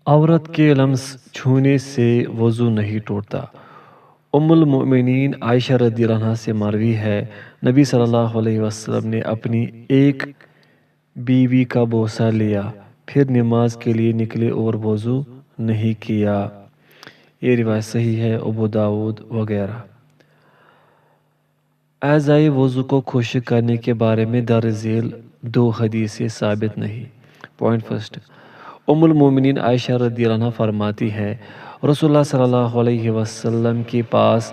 عورت کے لمس چھونے سے وضو نہیں ٹوٹتا۔ ام المؤمنین عائشہ رضی اللہ عنہ سے مروی ہے، نبی صلی اللہ علیہ وسلم نے اپنی ایک بیوی کا بوسہ لیا، پھر نماز کے لیے نکلے اور وضو نہیں کیا۔ یہ روایت صحیح ہے، ابو داود وغیرہ۔ اعضائے وضو کو خشک کرنے کے بارے میں درج ذیل دو حدیثیں ثابت نہیں۔ پوائنٹ فرسٹ، ام المومنین عائشہ رضی اللہ عنہ فرماتی ہے، رسول اللہ صلی اللہ علیہ وسلم کے پاس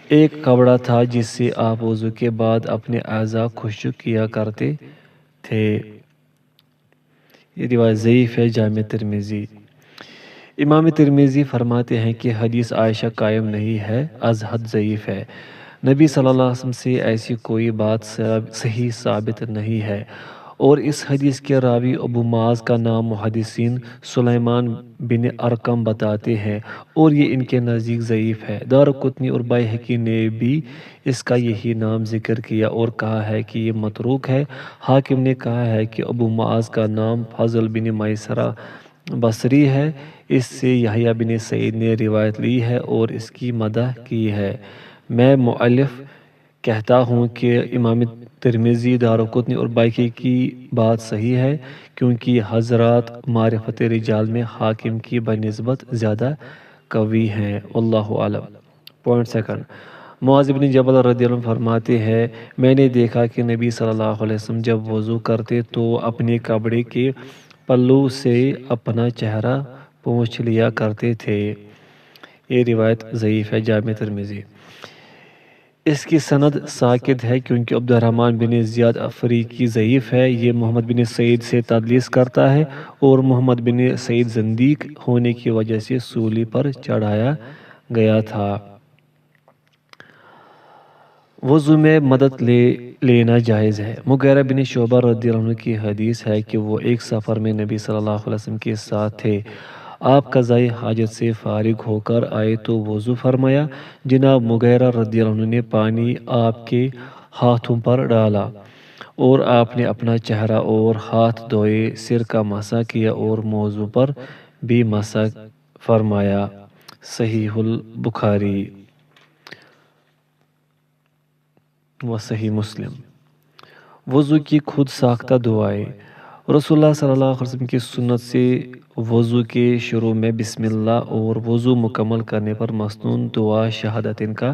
ایک کپڑا تھا جس سے آپ وضو کے بعد اپنے اعضاء خشک کیا کرتے تھے۔ یہ روایت ضعیف ہے، جامع ترمذی۔ امام ترمذی فرماتے ہیں کہ حدیث عائشہ قائم نہیں ہے، از حد ضعیف ہے۔ نبی صلی اللہ علیہ وسلم سے ایسی کوئی بات صحیح ثابت نہیں ہے، اور اس حدیث کے راوی ابو معاذ کا نام محدثین سلیمان بن ارقم بتاتے ہیں، اور یہ ان کے نزدیک ضعیف ہے۔ دارقطنی اور بائہقی نے بھی اس کا یہی نام ذکر کیا اور کہا ہے کہ یہ متروک ہے۔ حاکم نے کہا ہے کہ ابو معاذ کا نام فضل بن میسرہ بصری ہے، اس سے یحییٰ بن سعید نے روایت لی ہے اور اس کی مدح کی ہے۔ میں مؤلف کہتا ہوں کہ امام ترمذی، دارقطنی اور بائہقی کی بات صحیح ہے، کیونکہ حضرات معرفت رجال میں حاکم کی بنسبت زیادہ قوی ہیں۔ واللہ اعلم۔ پوائنٹ سیکنڈ، معاذ بن جبل رضی اللہ عنہ فرماتے ہیں، میں نے دیکھا کہ نبی صلی اللہ علیہ وسلم جب وضو کرتے تو اپنے کپڑے کے پلو سے اپنا چہرہ پوچھ لیا کرتے تھے۔ یہ روایت ضعیف ہے، جامع ترمذی۔ اس کی سند ساکت ہے کیونکہ عبد الرحمن بن زیاد افریقی ضعیف ہے، یہ محمد بن سعید سے تدلیس کرتا ہے، اور محمد بن سعید زندیق ہونے کی وجہ سے سولی پر چڑھایا گیا تھا۔ وضو میں مدد لینا جائز ہے۔ مغیرہ بن شعبہ رضی اللہ عنہ کی حدیث ہے کہ وہ ایک سفر میں نبی صلی اللہ علیہ وسلم کے ساتھ تھے۔ آپ قضائے حاجت سے فارغ ہو کر آئے تو وضو فرمایا۔ جناب مغیرہ رضی اللہ عنہ نے پانی آپ کے ہاتھوں پر ڈالا، اور آپ نے اپنا چہرہ اور ہاتھ دھوئے، سر کا مسح کیا اور موضوع پر بھی مسح فرمایا۔ صحیح البخاری و صحیح مسلم۔ وضو کی خود ساختہ دعائیں۔ رسول اللہ صلی اللہ علیہ وسلم کی سنت سے وضو کے شروع میں بسم اللہ اور وضو مکمل کرنے پر مسنون دعا شہادتین کا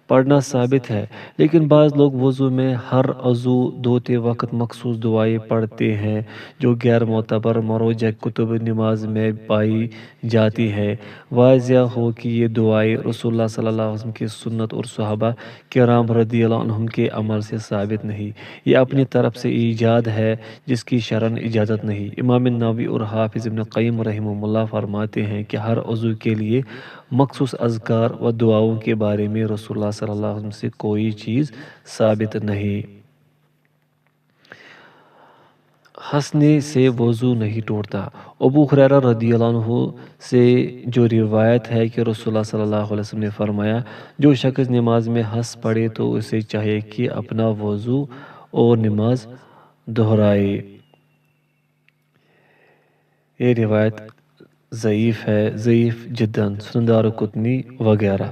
پڑھنا ثابت ہے، لیکن بعض لوگ وضو میں ہر عضو دھوتے وقت مخصوص دعائیں پڑھتے ہیں جو غیر معتبر مروجہ کتب نماز میں پائی جاتی ہے۔ واضح ہو کہ یہ دعائیں رسول اللہ صلی اللہ علیہ وسلم کی سنت اور صحابہ کرام رضی اللہ عنہم کے عمل سے ثابت نہیں، یہ اپنی طرف سے ایجاد ہے جس کی شرعاً اجازت نہیں۔ امام نووی اور حافظ ابن قیم رحمہ اللہ فرماتے ہیں کہ ہر عضو کے لیے مخصوص اذکار و دعاؤں کے بارے میں رسول اللہ صلی اللہ علیہ وسلم سے کوئی چیز ثابت نہیں۔ ہنسنے سے وضو نہیں ٹوٹتا۔ ابو ہریرہ رضی اللہ عنہ سے جو روایت ہے کہ رسول اللہ صلی اللہ علیہ وسلم نے فرمایا، جو شخص نماز میں ہنس پڑے تو اسے چاہیے کہ اپنا وضو اور نماز دہرائے۔ یہ روایت ضعیف ہے، ضعیف جداً، سنن دارقطنی وغیرہ۔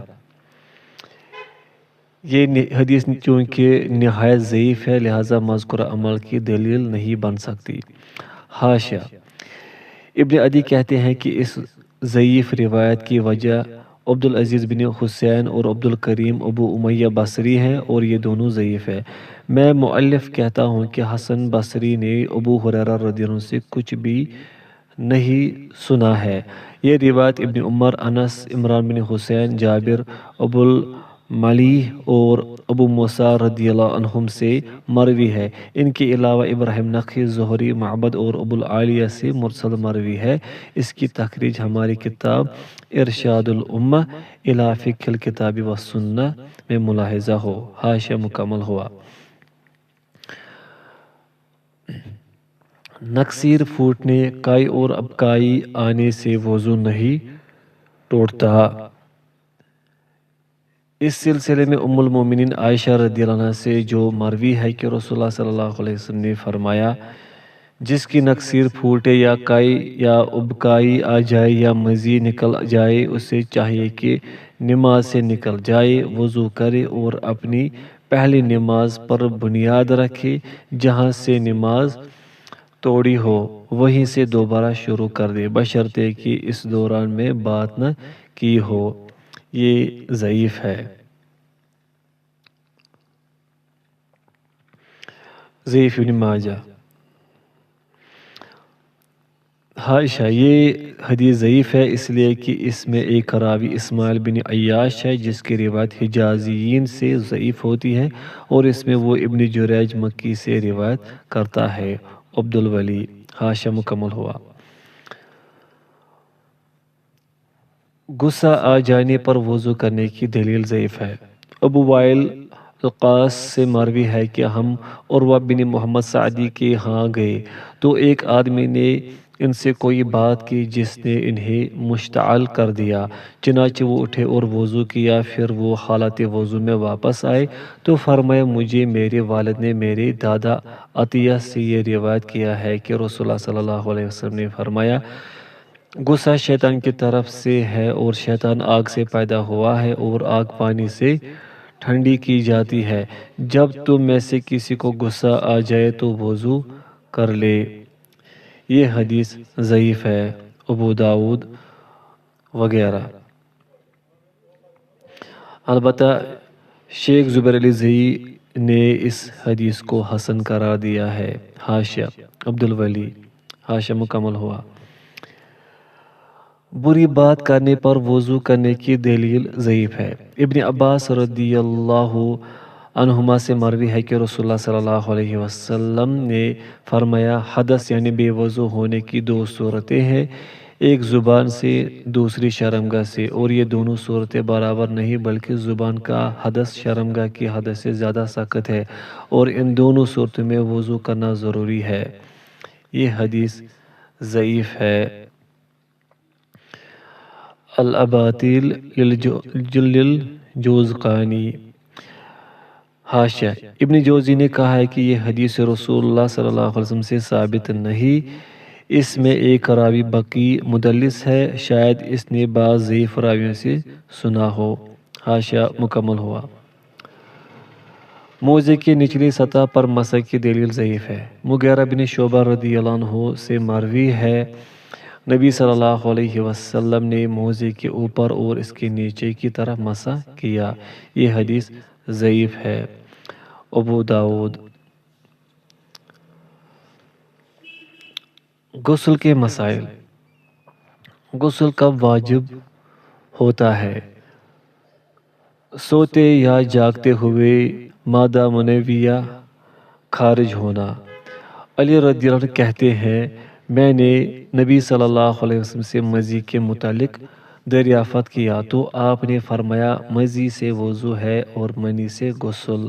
یہ حدیث چونکہ نہایت ضعیف ہے لہذا مذکورہ عمل کی دلیل نہیں بن سکتی۔ حاشیہ، ابن عدی کہتے ہیں کہ اس ضعیف روایت کی وجہ عبدالعزیز بن حسین اور عبدالکریم ابو امیہ بصری ہیں، اور یہ دونوں ضعیف ہیں۔ میں مؤلف کہتا ہوں کہ حسن بصری نے ابو ہریرہ رضی اللہ عنہ سے کچھ بھی نہیں سنا ہے۔ یہ روایت ابن عمر، انس، عمران بن حسین، جابر، ابو الملیح اور ابو موسیٰ رضی اللہ عنہم سے مروی ہے۔ ان کے علاوہ ابراہیم نخعی، زہری، معبد اور ابو العالیہ سے مرسل مروی ہے۔ اس کی تخریج ہماری کتاب ارشاد الامہ الی فقہ الکتاب والسنہ میں ملاحظہ ہو۔ حاشیہ مکمل ہوا۔ نکسیر پھوٹنے، کائی اور ابکائی آنے سے وضو نہیں ٹوٹتا۔ اس سلسلے میں ام المومنین عائشہ رضی اللہ عنہ سے جو مروی ہے کہ رسول اللہ صلی اللہ علیہ وسلم نے فرمایا، جس کی نکسیر پھوٹے یا کائی یا ابکائی آ جائے یا مزید نکل جائے اسے چاہیے کہ نماز سے نکل جائے، وضو کرے اور اپنی پہلی نماز پر بنیاد رکھے، جہاں سے نماز توڑی ہو وہیں سے دوبارہ شروع کر دے، بشرطے کہ اس دوران میں بات نہ کی ہو۔ یہ ضعیف ہے۔ ضعیف ابن ماجہ۔ حاشہ، یہ حدیث ضعیف ہے اس لیے کہ اس میں ایک راوی اسماعیل بن عیاش ہے جس کی روایت حجازیین سے ضعیف ہوتی ہے، اور اس میں وہ ابن جریج مکی سے روایت کرتا ہے۔ عبد الولی۔ حاشہ مکمل ہوا۔ غصہ آ جانے پر وضو کرنے کی دلیل ضعیف ہے۔ ابو وائل القاص سے مروی ہے کہ ہم عروہ بن محمد سعدی کے ہاں گئے تو ایک آدمی نے ان سے کوئی بات کی جس نے انہیں مشتعل کر دیا، چنانچہ وہ اٹھے اور وضو کیا، پھر وہ حالت وضو میں واپس آئے تو فرمایا مجھے میرے والد نے میرے دادا عطیہ سے یہ روایت کیا ہے کہ رسول اللہ صلی اللہ علیہ وسلم نے فرمایا غصہ شیطان کی طرف سے ہے اور شیطان آگ سے پیدا ہوا ہے اور آگ پانی سے ٹھنڈی کی جاتی ہے، جب تم میں سے کسی کو غصہ آ جائے تو وضو کر لے۔ یہ حدیث ضعیف ہے۔ ابو داود وغیرہ۔ البتہ شیخ زبیر علی زئی نے اس حدیث کو حسن قرار دیا ہے۔ حاشیہ عبد الولی۔ حاشیہ مکمل ہوا۔ بری بات کرنے پر وضو کرنے کی دلیل ضعیف ہے۔ ابن عباس رضی اللہ عنہما سے مروی ہے کہ رسول اللہ صلی اللہ علیہ وسلم نے فرمایا حدث یعنی بے وضو ہونے کی دو صورتیں ہیں، ایک زبان سے دوسری شرمگاہ سے، اور یہ دونوں صورتیں برابر نہیں بلکہ زبان کا حدث شرمگاہ کی حدث سے زیادہ سخت ہے اور ان دونوں صورتوں میں وضو کرنا ضروری ہے۔ یہ حدیث ضعیف ہے۔ الاباطیل للجوزقانی۔ حاشیہ ابن جوزی نے کہا ہے کہ یہ حدیث رسول اللہ صلی اللہ علیہ وسلم سے ثابت نہیں، اس میں ایک راوی بقی مدلس ہے، شاید اس نے بعض ضعیف راویوں سے سنا ہو۔ حاشیہ مکمل ہوا۔ موزے کی نچلی سطح پر مسح کی دلیل ضعیف ہے۔ مغیرہ بن شعبہ رضی اللہ عنہ سے مروی ہے نبی صلی اللہ علیہ وسلم نے موزے کے اوپر اور اس کے نیچے کی طرف مسح کیا۔ یہ حدیث ضعیف ہے۔ ابو داود۔ غسل کے مسائل۔ غسل کب واجب ہوتا ہے؟ سوتے یا جاگتے ہوئے مادہ منویہ خارج ہونا۔ علی رضی اللہ عنہ کہتے ہیں میں نے نبی صلی اللہ علیہ وسلم سے مزی کے متعلق دریافت کیا تو آپ نے فرمایا مزی سے وضو ہے اور منی سے غسل۔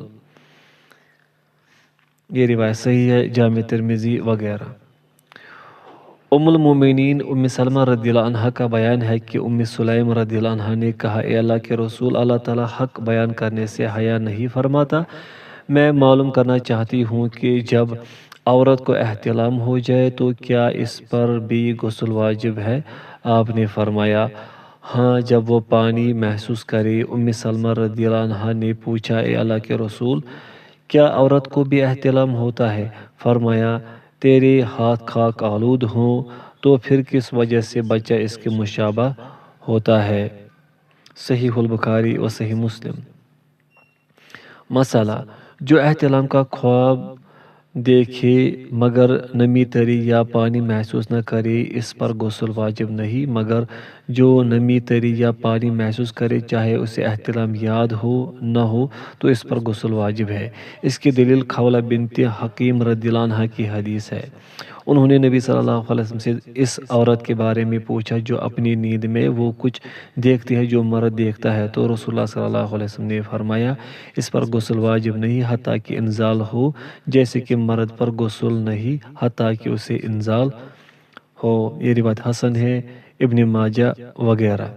یہ روایت صحیح ہے۔ جامع ترمذی وغیرہ۔ ام المومنین ام سلمہ رضی اللہ عنہ کا بیان ہے کہ ام سلیم رضی اللہ عنہ نے کہا اے اللہ کے رسول، اللہ تعالیٰ حق بیان کرنے سے حیا نہیں فرماتا، میں معلوم کرنا چاہتی ہوں کہ جب عورت کو احتلام ہو جائے تو کیا اس پر بھی غسل واجب ہے؟ آپ نے فرمایا ہاں جب وہ پانی محسوس کرے۔ ام سلمہ رضی اللہ عنہ نے پوچھا اے اللہ کے رسول، کیا عورت کو بھی احتلام ہوتا ہے؟ فرمایا تیرے ہاتھ خاک آلود ہوں تو پھر کس وجہ سے بچہ اس کے مشابہ ہوتا ہے؟ صحیح البخاری و صحیح مسلم۔ مسئلہ جو احتلام کا خواب دیکھے مگر نمی تری یا پانی محسوس نہ کرے اس پر غسل واجب نہیں، مگر جو نمی تری یا پانی محسوس کرے چاہے اسے احتلام یاد ہو نہ ہو تو اس پر غسل واجب ہے۔ اس کی دلیل خولہ بنت حکیم رضی اللہ عنہ کی حدیث ہے۔ انہوں نے نبی صلی اللہ علیہ وسلم سے اس عورت کے بارے میں پوچھا جو اپنی نیند میں وہ کچھ دیکھتی ہے جو مرد دیکھتا ہے، تو رسول اللہ صلی اللہ علیہ وسلم نے فرمایا اس پر غسل واجب نہیں حتیٰ کہ انزال ہو، جیسے کہ مرد پر غسل نہیں حتیٰ کہ اسے انزال ہو۔ یہ روایت حسن ہے۔ ابن ماجہ وغیرہ۔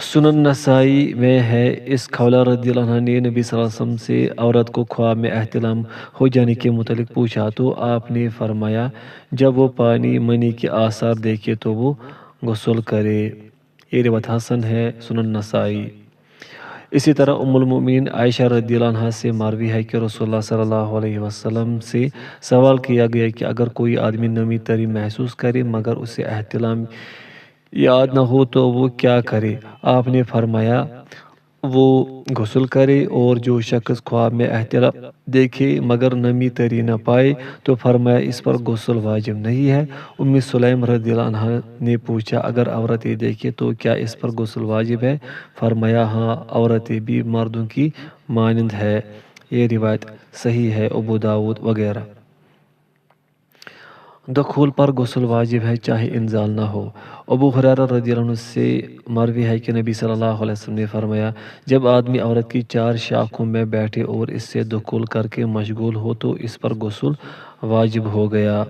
سنن نسائی میں ہے اس خولہ رضی اللہ عنہ نے نبی صلی اللہ علیہ وسلم سے عورت کو خواب میں احتلام ہو جانے کے متعلق پوچھا تو آپ نے فرمایا جب وہ پانی منی کے آثار دیکھے تو وہ غسل کرے۔ یہ روایت حسن ہے، سنن نسائی۔ اسی طرح ام المؤمنین عائشہ رضی اللہ عنہ سے مروی ہے کہ رسول اللہ صلی اللہ علیہ وسلم سے سوال کیا گیا کہ اگر کوئی آدمی نمی تری محسوس کرے مگر اسے احتلام یاد نہ ہو تو وہ کیا کرے؟ آپ نے فرمایا وہ غسل کرے، اور جو شخص خواب میں احتلام دیکھے مگر نمی تری نہ پائے تو فرمایا اس پر غسل واجب نہیں ہے۔ ام سلیم رضی اللہ عنہ نے پوچھا اگر عورتیں دیکھے تو کیا اس پر غسل واجب ہے؟ فرمایا ہاں، عورتیں بھی مردوں کی مانند ہے۔ یہ روایت صحیح ہے، ابو داود وغیرہ۔ دخول پر غسل واجب ہے چاہے انزال نہ ہو۔ ابو ہریرہ رضی اللہ عنہ سے مروی ہے کہ نبی صلی اللہ علیہ وسلم نے فرمایا جب آدمی عورت کی 4 شاخوں میں بیٹھے اور اس سے دخول کر کے مشغول ہو تو اس پر غسل واجب ہو گیا۔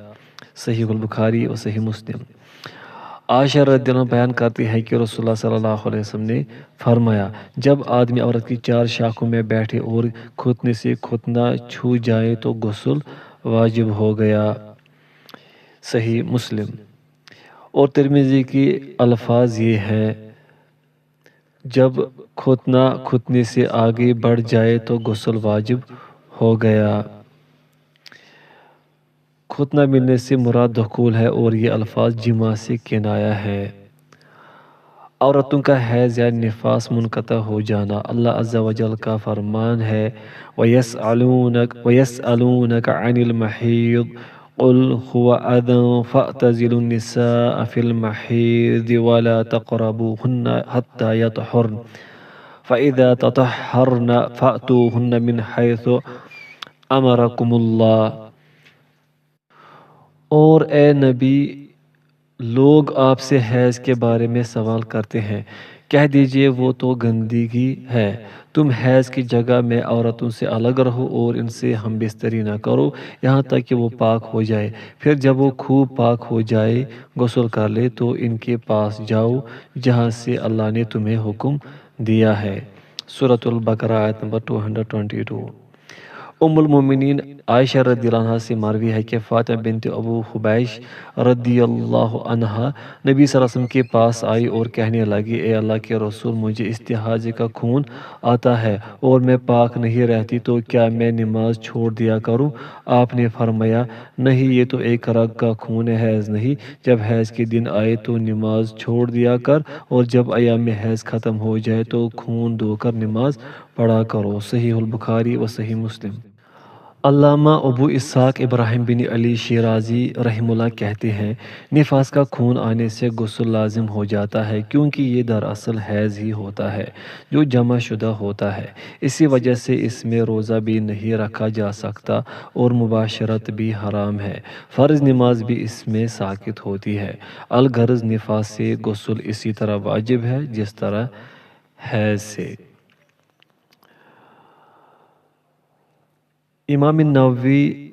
صحیح البخاری و صحیح مسلم۔ عائشہ رضی اللہ عنہ بیان کرتی ہے کہ رسول اللہ صلی اللہ علیہ وسلم نے فرمایا جب آدمی عورت کی 4 شاخوں میں بیٹھے اور کھوتنے سے کھوتنا چھو جائے تو غسل واجب ہو گیا۔ صحیح مسلم۔ اور ترمذی کی الفاظ یہ ہے جب کھوتنا کھوتنے سے آگے بڑھ جائے تو غسل واجب ہو گیا۔ کھوتنا ملنے سے مراد دخول ہے اور یہ الفاظ جماع سے کنایہ ہے۔ عورتوں کا حیض یا نفاس منقطع ہو جانا اللہ عز و جل کا فرمان ہے وَيَسْأَلُونَكَ عَنِ الْمَحِيضِ قُلْ هُوَ أَذًى فَاعْتَزِلُوا النِّسَاءَ فِي الْمَحِيضِ وَلَا تَقْرَبُوهُنَّ حَتَّى يَطْهُرْنَ فَإِذَا تَطَهَّرْنَ فَأْتُوهُنَّ مِنْ حَيْثُ أَمَرَكُمُ اللَّهُ۔ اور اے نبی، لوگ آپ سے حیض کے بارے میں سوال کرتے ہیں، کہہ دیجئے وہ تو گندگی ہے، تم حیض کی جگہ میں عورتوں سے الگ رہو اور ان سے ہم بستری نہ کرو یہاں تک کہ وہ پاک ہو جائے، پھر جب وہ خوب پاک ہو جائے غسل کر لے تو ان کے پاس جاؤ جہاں سے اللہ نے تمہیں حکم دیا ہے۔ سورۃ البقرہ آیت نمبر 222۔ ام المومنین عائشہ رضی اللہ عنہ سے مروی ہے کہ فاطمہ بنت ابو حبیش رضی اللہ عنہا نبی صلی اللہ علیہ وسلم کے پاس آئی اور کہنے لگی اے اللہ کے رسول مجھے استحاضے کا خون آتا ہے اور میں پاک نہیں رہتی تو کیا میں نماز چھوڑ دیا کروں؟ آپ نے فرمایا نہیں، یہ تو ایک رگ کا خون ہے، حیض نہیں۔ جب حیض کے دن آئے تو نماز چھوڑ دیا کر اور جب ایام حیض ختم ہو جائے تو خون دھو کر نماز پڑھا کرو۔ صحیح البخاری و صحیح مسلم۔ علامہ ابو اسحاق ابراہیم بن علی شیرازی رحمہ اللہ کہتے ہیں نفاس کا خون آنے سے غسل لازم ہو جاتا ہے کیونکہ یہ دراصل حیض ہی ہوتا ہے جو جمع شدہ ہوتا ہے، اسی وجہ سے اس میں روزہ بھی نہیں رکھا جا سکتا اور مباشرت بھی حرام ہے، فرض نماز بھی اس میں ساقط ہوتی ہے۔ الغرض نفاس سے غسل اسی طرح واجب ہے جس طرح حیض سے۔ امام نووی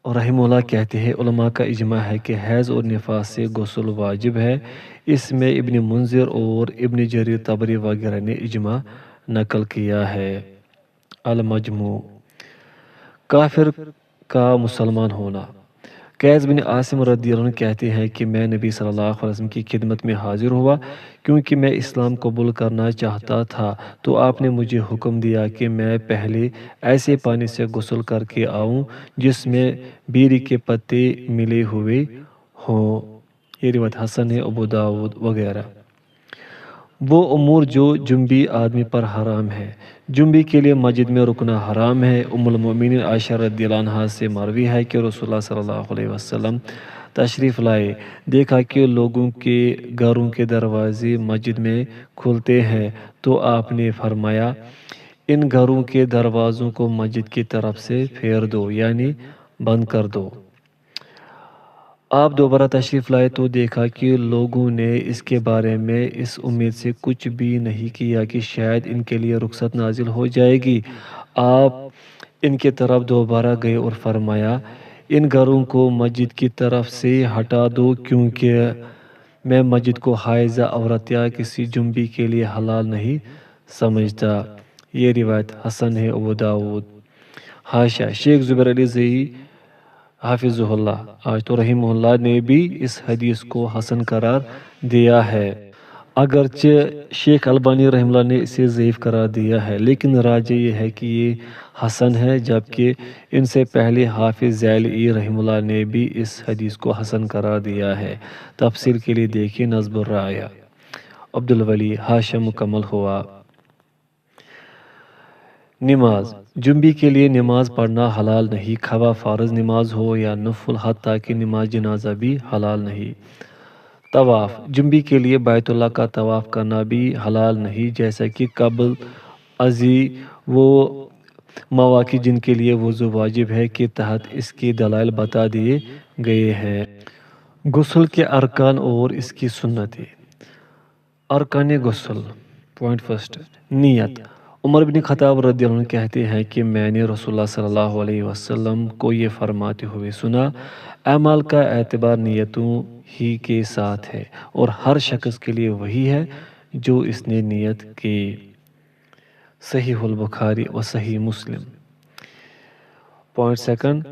رحمہ اللہ کہتے ہیں علماء کا اجماع ہے کہ حیض اور نفاس سے غسل واجب ہے، اس میں ابن منذر اور ابن جریر طبری وغیرہ نے اجماع نقل کیا ہے۔ المجموع۔ کافر کا مسلمان ہونا۔ قیس بن عاصم رضی اللہ عنہ کہتے ہیں کہ میں نبی صلی اللہ علیہ وسلم کی خدمت میں حاضر ہوا کیونکہ میں اسلام قبول کرنا چاہتا تھا، تو آپ نے مجھے حکم دیا کہ میں پہلے ایسے پانی سے غسل کر کے آؤں جس میں بیری کے پتے ملے ہوئے ہوں۔ یہ روایت حسن ہے، ابو داود وغیرہ۔ وہ امور جو جنبی آدمی پر حرام ہے۔ جنبی کے لیے مسجد میں رکنا حرام ہے۔ ام المؤمنین عائشہ رضی اللہ عنہا سے مروی ہے کہ رسول اللہ صلی اللہ علیہ وسلم تشریف لائے، دیکھا کہ لوگوں کے گھروں کے دروازے مسجد میں کھلتے ہیں تو آپ نے فرمایا ان گھروں کے دروازوں کو مسجد کی طرف سے پھیر دو، یعنی بند کر دو۔ آپ دوبارہ تشریف لائے تو دیکھا کہ لوگوں نے اس کے بارے میں اس امید سے کچھ بھی نہیں کیا کہ شاید ان کے لیے رخصت نازل ہو جائے گی۔ آپ ان کے طرف دوبارہ گئے اور فرمایا ان گھروں کو مسجد کی طرف سے ہٹا دو کیونکہ میں مسجد کو حائضہ عورت یا کسی جنبی کے لیے حلال نہیں سمجھتا۔ یہ روایت حسن ہے۔ ابو داود۔ حاشیہ شیخ زبیر علی زئی حافظ اللہ آج تو رحمہ اللہ نے بھی اس حدیث کو حسن قرار دیا ہے، اگرچہ شیخ البانی رحمہ اللہ نے اسے ضعیف قرار دیا ہے، لیکن راجح یہ ہے کہ یہ حسن ہے، جبکہ ان سے پہلے حافظ ذیلی رحمہ اللہ نے بھی اس حدیث کو حسن قرار دیا ہے۔ تفسیر کے لیے دیکھیں نظم الرعایا۔ عبدالولی۔ حاشیہ مکمل ہوا۔ نماز۔ جنبی کے لیے نماز پڑھنا حلال نہیں، خواہ فرض نماز ہو یا نفل، حتیٰ کہ نماز جنازہ بھی حلال نہیں۔ طواف۔ جنبی کے لیے بیت اللہ کا طواف کرنا بھی حلال نہیں، جیسا کہ قبل ازیں وہ مواقع جن کے لیے وضو واجب ہے کے تحت اس کے دلائل بتا دیے گئے ہیں۔ غسل کے ارکان اور اس کی سنتیں۔ ارکان غسل۔ پوائنٹ فرسٹ، نیت۔ عمر بن خطاب رضی اللہ عنہ کہتے ہیں کہ میں نے رسول اللہ صلی اللہ علیہ وسلم کو یہ فرماتے ہوئے سنا، اعمال کا اعتبار نیتوں ہی کے ساتھ ہے، اور ہر شخص کے لیے وہی ہے جو اس نے نیت کی۔ صحیح البخاری و صحیح مسلم۔ پوائنٹ سیکنڈ،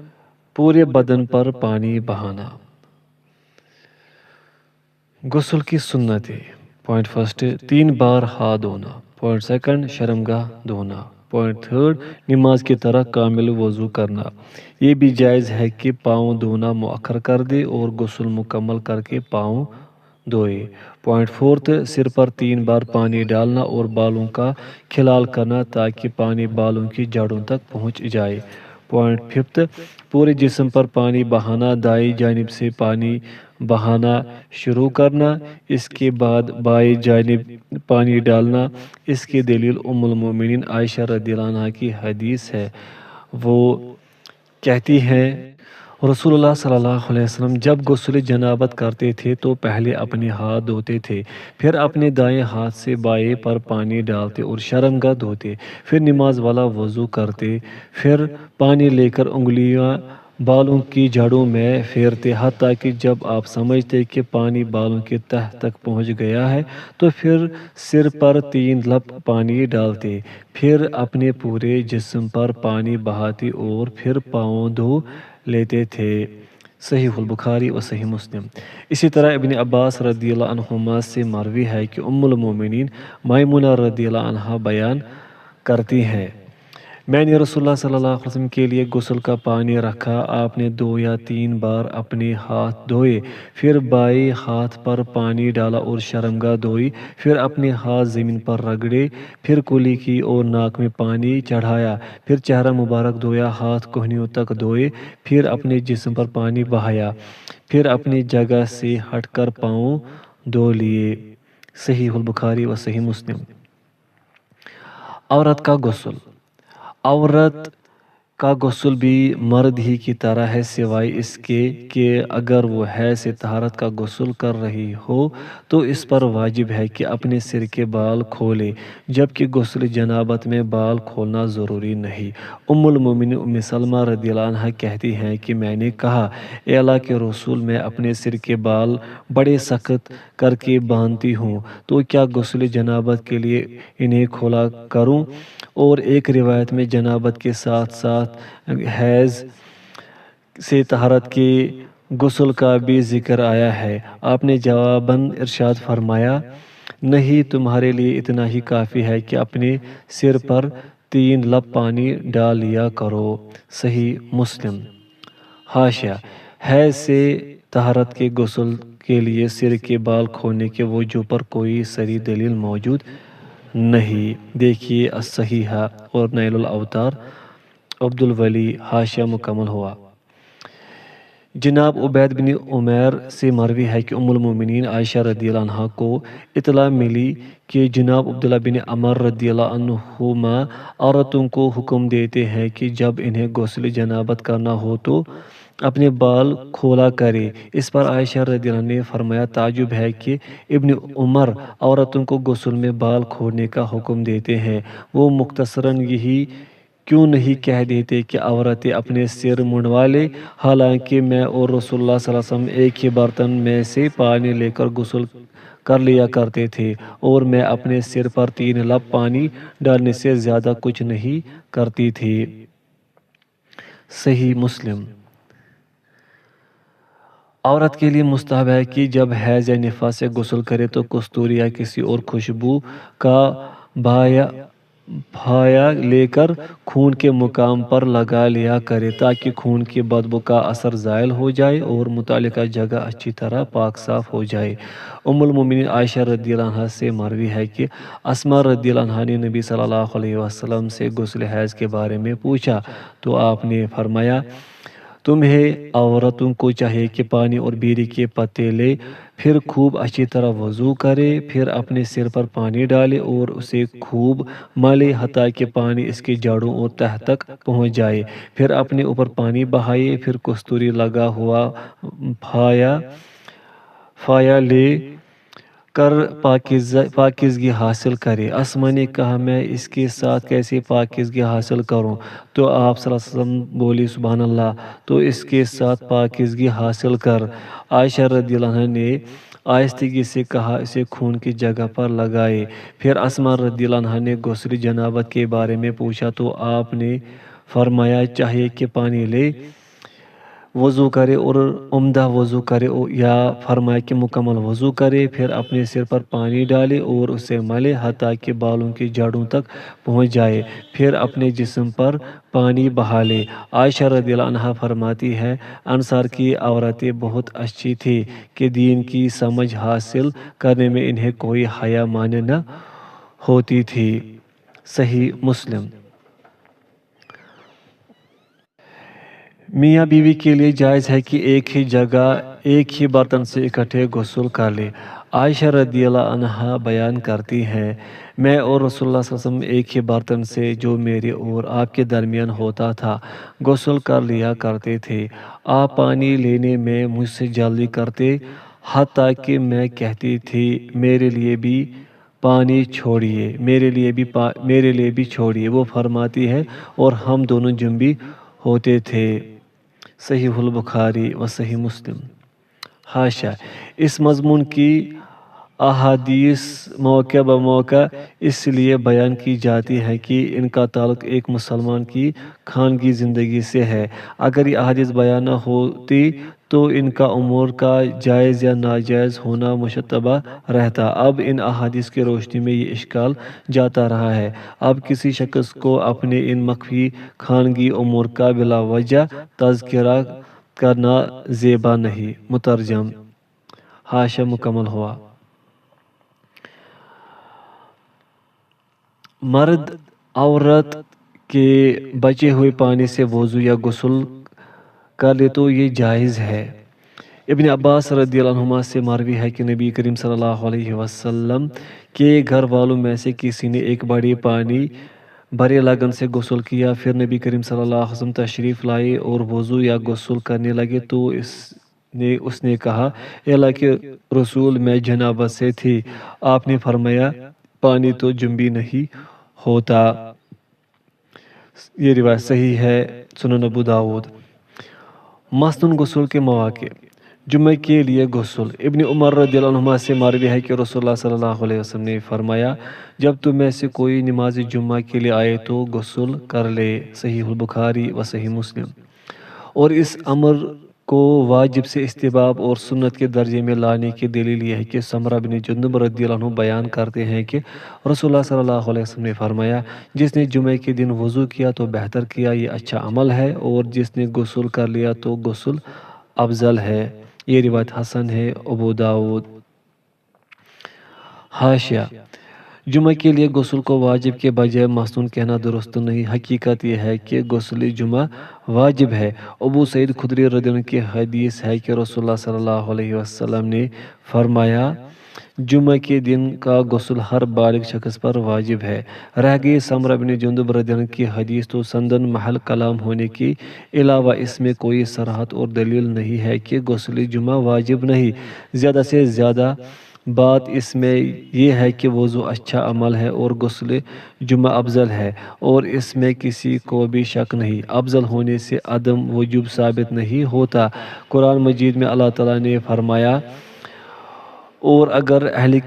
پورے بدن پر پانی بہانا۔ غسل کی سنتیں۔ پوائنٹ فرسٹ، 3 بار ہاتھ دھونا۔ پوائنٹ سیکنڈ، شرمگاہ دھونا۔ پوائنٹ تھرڈ، نماز کی طرح کامل وضو کرنا۔ یہ بھی جائز ہے کہ پاؤں دھونا مؤخر کر دے اور غسل مکمل کر کے پاؤں دھوئے۔ پوائنٹ فورتھ، سر پر 3 بار پانی ڈالنا اور بالوں کا کھلال کرنا تاکہ پانی بالوں کی جڑوں تک پہنچ جائے۔ پوائنٹ ففتھ، پورے جسم پر پانی بہانا، دائیں جانب سے پانی بہانا شروع کرنا، اس کے بعد بائیں جانب پانی ڈالنا۔ اس کی دلیل ام المومنین عائشہ رضی اللہ عنہا کی حدیث ہے، وہ کہتی ہیں رسول اللہ صلی اللہ علیہ وسلم جب غسل جنابت کرتے تھے تو پہلے اپنے ہاتھ دھوتے تھے، پھر اپنے دائیں ہاتھ سے بائیں پر پانی ڈالتے اور شرمگاہ دھوتے، پھر نماز والا وضو کرتے، پھر پانی لے کر انگلیاں بالوں کی جڑوں میں پھیرتے، حتیٰ کہ جب آپ سمجھتے کہ پانی بالوں کے تہ تک پہنچ گیا ہے تو پھر سر پر 3 لپ پانی ڈالتے، پھر اپنے پورے جسم پر پانی بہاتے اور پھر پاؤں دھو لیتے تھے۔ صحیح البخاری و صحیح مسلم۔ اسی طرح ابن عباس رضی اللہ عنہما سے مروی ہے کہ ام المومنین میمونہ رضی اللہ عنہا بیان کرتی ہیں، میں نے رسول اللہ صلی اللہ علیہ وسلم کے لیے غسل کا پانی رکھا، آپ نے 2 یا 3 بار اپنے ہاتھ دھوئے، پھر بائیں ہاتھ پر پانی ڈالا اور شرمگاہ دھوئی، پھر اپنے ہاتھ زمین پر رگڑے، پھر کلی کی اور ناک میں پانی چڑھایا، پھر چہرہ مبارک دھویا، ہاتھ کہنیوں تک دھوئے، پھر اپنے جسم پر پانی بہایا، پھر اپنی جگہ سے ہٹ کر پاؤں دھو لیے۔ صحیح البخاری و صحیح مسلم۔ عورت کا غسل۔ عورت کا غسل بھی مرد ہی کی طرح ہے، سوائے اس کے کہ اگر وہ حیض سے طہارت کا غسل کر رہی ہو تو اس پر واجب ہے کہ اپنے سر کے بال کھولے، جبکہ غسل جنابت میں بال کھولنا ضروری نہیں۔ ام المومنین ام سلمہ رضی اللہ عنہا کہتی ہیں کہ میں نے کہا، اے اللہ کے رسول، میں اپنے سر کے بال بڑے سخت کر کے باندھتی ہوں، تو کیا غسل جنابت کے لیے انہیں کھولا کروں؟ اور ایک روایت میں جنابت کے ساتھ ساتھ حیض سے طہارت کے غسل کا بھی ذکر آیا ہے۔ آپ نے جواباً ارشاد فرمایا، نہیں، تمہارے لیے اتنا ہی کافی ہے کہ اپنے سر پر 3 لپ پانی ڈال لیا کرو۔ صحیح مسلم۔ حاشیہ حیض سے طہارت کے غسل کے لیے سر کے بال کھولنے کے وجوب پر کوئی صریح دلیل موجود نہیں، دیکھیے الصحیحہ اور نیل الاوطار۔ عبدالولی۔ حاشیہ مکمل ہوا۔ جناب عبید بن عمیر سے مروی ہے کہ ام المومنین عائشہ رضی اللہ عنہا کو اطلاع ملی کہ جناب عبداللہ بن عمر رضی اللہ عنہما عورتوں کو حکم دیتے ہیں کہ جب انہیں غسل جنابت کرنا ہو تو اپنے بال کھولا کرے۔ اس پر عائشہ رضی اللہ عنہا نے فرمایا، تعجب ہے کہ ابن عمر عورتوں کو غسل میں بال کھولنے کا حکم دیتے ہیں، وہ مختصراً یہی کیوں نہیں کہہ دیتے کہ عورتیں اپنے سر منڈوا لے؟ حالانکہ میں اور رسول اللہ صلی اللہ علیہ وسلم ایک ہی برتن میں سے پانی لے کر غسل کر لیا کرتے تھے، اور میں اپنے سر پر 3 لب پانی ڈالنے سے زیادہ کچھ نہیں کرتی تھی۔ صحیح مسلم۔ عورت کے لیے مستحب ہے کہ جب حیض یا نفاس سے غسل کرے تو کستوری یا کسی اور خوشبو کا پھایا لے کر خون کے مقام پر لگا لیا کرے، تاکہ خون کی بدبو کا اثر زائل ہو جائے اور متعلقہ جگہ اچھی طرح پاک صاف ہو جائے۔ ام المومنین عائشہ رضی اللہ عنہا سے مروی ہے کہ اسماء رضی اللہ عنہا نے نبی صلی اللہ علیہ وسلم سے غسل حیض کے بارے میں پوچھا تو آپ نے فرمایا، تمہیں عورتوں کو چاہیے کہ پانی اور بیری کے پتے لے، پھر خوب اچھی طرح وضو کرے، پھر اپنے سر پر پانی ڈالے اور اسے خوب ملے حتیٰ کہ پانی اس کے جڑوں اور تہ تک پہنچ جائے، پھر اپنے اوپر پانی بہائے، پھر کستوری لگا ہوا پھایا لے کر پاکیزگی حاصل کرے۔ اسما نے کہا، میں اس کے ساتھ کیسے پاکیزگی حاصل کروں؟ تو آپ صلی اللہ علیہ وسلم بولی، سبحان اللہ، تو اس کے ساتھ پاکیزگی حاصل کر۔ عائشہ رضی اللہ عنہ نے آہستگی سے کہا، اسے خون کی جگہ پر لگائے۔ پھر اسما رضی اللہ عنہ نے غسل جنابت کے بارے میں پوچھا تو آپ نے فرمایا، چاہیے کہ پانی لے، وضو کرے اور عمدہ وضو کرے، یا فرمایا کہ مکمل وضو کرے، پھر اپنے سر پر پانی ڈالے اور اسے ملے حتیٰ کہ بالوں کی جڑوں تک پہنچ جائے، پھر اپنے جسم پر پانی بہا لے۔ عائشہ رضی اللہ عنہا فرماتی ہے، انصار کی عورتیں بہت اچھی تھیں کہ دین کی سمجھ حاصل کرنے میں انہیں کوئی حیا مانی نہ ہوتی تھی۔ صحیح مسلم۔ میاں بیوی کے لیے جائز ہے کہ ایک ہی جگہ ایک ہی برتن سے اکٹھے غسل کر لے۔ عائشہ رضی اللہ عنہا بیان کرتی ہیں، میں اور رسول اللہ صلی اللہ علیہ وسلم ایک ہی برتن سے جو میرے اور آپ کے درمیان ہوتا تھا غسل کر لیا کرتے تھے۔ آپ پانی لینے میں مجھ سے جلدی کرتے، حتیٰ کہ میں کہتی تھی، میرے لیے بھی پانی چھوڑیے، میرے لیے بھی چھوڑیے۔ وہ فرماتی ہے، اور ہم دونوں جنبی ہوتے تھے۔ صحیح البخاری و صحیح مسلم۔ حاشیہ، اس مضمون کی احادیث موقع بموقع اس لیے بیان کی جاتی ہے کہ ان کا تعلق ایک مسلمان کی خانگی زندگی سے ہے۔ اگر یہ احادیث بیان نہ ہوتی تو ان کا امور کا جائز یا ناجائز ہونا مشتبہ رہتا۔ اب ان احادیث کی روشنی میں یہ اشکال جاتا رہا ہے۔ اب کسی شخص کو اپنے ان مخفی خانگی امور کا بلا وجہ تذکرہ کرنا زیبا نہیں۔ مترجم۔ حاشیہ مکمل ہوا۔ مرد عورت کے بچے ہوئے پانی سے وضو یا غسل کر لے تو یہ جائز ہے۔ ابن عباس رضی اللہ عنہما سے مروی ہے کہ نبی کریم صلی اللہ علیہ وسلم کے گھر والوں میں سے کسی نے ایک بڑے پانی بھرے لگن سے غسل کیا، پھر نبی کریم صلی اللہ علیہ وسلم تشریف لائے اور وضو یا غسل کرنے لگے تو اس نے کہا، اے اللہ کے رسول، میں جنابت سے تھی۔ آپ نے فرمایا، پانی تو جنبی نہیں ہوتا۔ یہ روایت صحیح ہے، سنن ابو داؤد۔ مسنون غسل کے مواقع۔ جمعہ کے لیے غسل۔ ابن عمر رضی اللہ عنہما سے مروی ہے کہ رسول اللہ صلی اللہ علیہ وسلم نے فرمایا، جب تم میں سے کوئی نماز جمعہ کے لیے آئے تو غسل کر لے۔ صحیح البخاری و صحیح مسلم۔ اور اس امر کو واجب سے استحباب اور سنت کے درجے میں لانے کی دلیل یہ ہے کہ سمرہ بن جندب رضی اللہ عنہ بیان کرتے ہیں کہ رسول اللہ صلی اللہ علیہ وسلم نے فرمایا، جس نے جمعہ کے دن وضو کیا تو بہتر کیا، یہ اچھا عمل ہے، اور جس نے غسل کر لیا تو غسل افضل ہے۔ یہ روایت حسن ہے، ابو داؤد۔ حاشیہ، جمعہ کے لیے غسل کو واجب کے بجائے مسنون کہنا درست نہیں۔ حقیقت یہ ہے کہ غسل جمعہ واجب ہے۔ ابو سعید خدری رضی اللہ عنہ کی حدیث ہے کہ رسول اللہ صلی اللہ علیہ وسلم نے فرمایا، جمعہ کے دن کا غسل ہر بالغ شخص پر واجب ہے۔ رہ گئی سمرہ بن جندب رضی اللہ عنہ کی حدیث تو سندن محل کلام ہونے کے علاوہ اس میں کوئی صراحت اور دلیل نہیں ہے کہ غسل جمعہ واجب نہیں۔ زیادہ سے زیادہ بات اس میں یہ ہے کہ وضو اچھا عمل ہے اور غسل جمعہ افضل ہے، اور اس میں کسی کو بھی شک نہیں۔ افضل ہونے سے عدم وجوب ثابت نہیں ہوتا۔ قرآن مجید میں اللہ تعالیٰ نے فرمایا، اور اگر اہل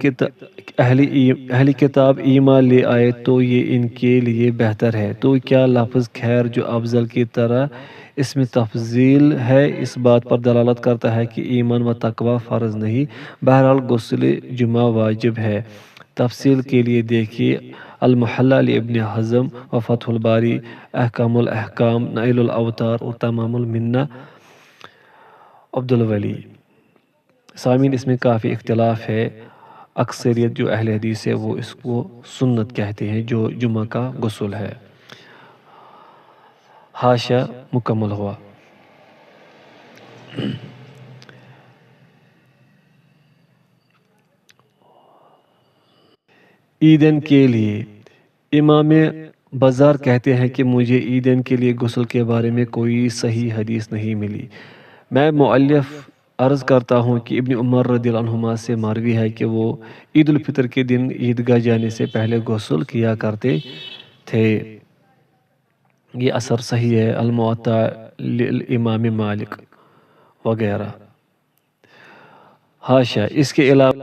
کتاب ایمان لے آئے تو یہ ان کے لیے بہتر ہے۔ تو کیا لفظ خیر جو افضل کی طرح اس میں تفضیل ہے اس بات پر دلالت کرتا ہے کہ ایمان و تقوی فرض نہیں؟ بہرحال غسل جمعہ واجب ہے۔ تفصیل کے لیے دیکھیے المحلہ لابن حزم و فتح الباری، احکام الاحکام، نائل الاوتار اور تمام المنہ عبدالولی۔ سامعین، اس میں کافی اختلاف ہے۔ اکثریت جو اہل حدیث ہے وہ اس کو سنت کہتے ہیں جو جمعہ کا غسل ہے۔ حاشیہ مکمل ہوا۔ عیدین کے لیے امام بزار کہتے ہیں کہ مجھے عیدین کے لیے غسل کے بارے میں کوئی صحیح حدیث نہیں ملی۔ میں مؤلف عرض کرتا ہوں کہ ابن عمر رضی اللہ عنہما سے مروی ہے کہ وہ عید الفطر کے دن عیدگاہ جانے سے پہلے غسل کیا کرتے تھے۔ یہ اثر صحیح ہے، الموطا للامام مالک وغیرہ۔ حاشیہ، اس کے علاوہ